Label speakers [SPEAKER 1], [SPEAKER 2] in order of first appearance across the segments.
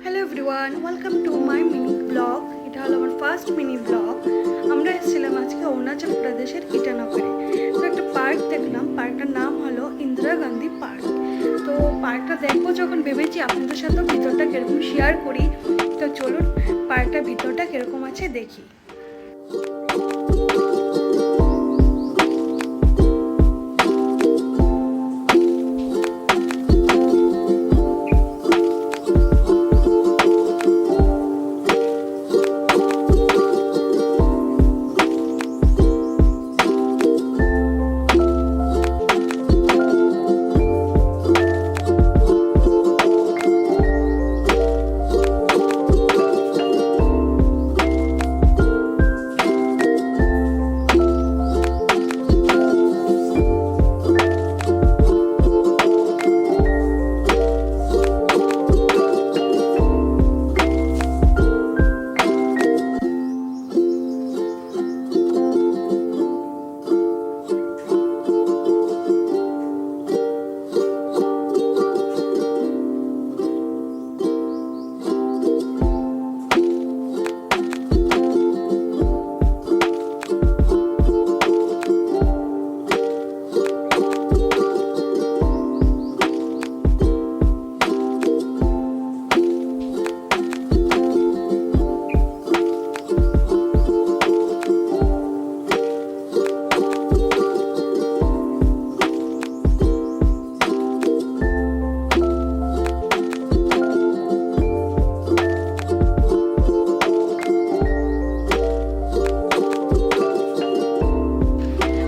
[SPEAKER 1] Hello everyone, welcome to my mini blog. এটা হলো আমার ফার্স্ট মিনি ব্লগ। আমরা এসেছিলাম আজকে অরুণাচল প্রদেশের ইটানগরে। তো একটা পার্ক দেখলাম, পার্কটার নাম হলো ইন্দিরা গান্ধী পার্ক। তো পার্কটা দেখবো যখন ভেবেছি আপনাদের সাথেও ভিতরটা কীরকম শেয়ার করি। তো চলুন পার্কটার ভিতরটা কীরকম আছে দেখি।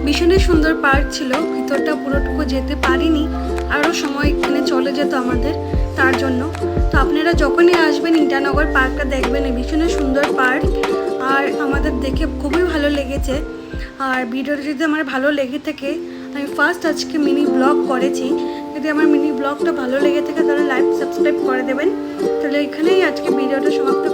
[SPEAKER 1] ভীষণই সুন্দর পার্ক ছিল, ভিতরটা পুরোটুকু যেতে পারিনি, আরও সময় এখানে চলে যেত আমাদের, তার জন্য। তো আপনারা যখনই আসবেন ইটানগর পার্কটা দেখবেন, ভীষণই সুন্দর পার্ক। আর আমাদের দেখে খুবই ভালো লেগেছে। আর ভিডিওটা যদি আমার ভালো লেগে থাকে, আমি ফার্স্ট আজকে মিনি ব্লগ করেছি, যদি আমার মিনি ব্লগটা ভালো লেগে থাকে তাহলে লাইক সাবস্ক্রাইব করে দেবেন। তাহলে এখানেই আজকে ভিডিওটা সমাপ্ত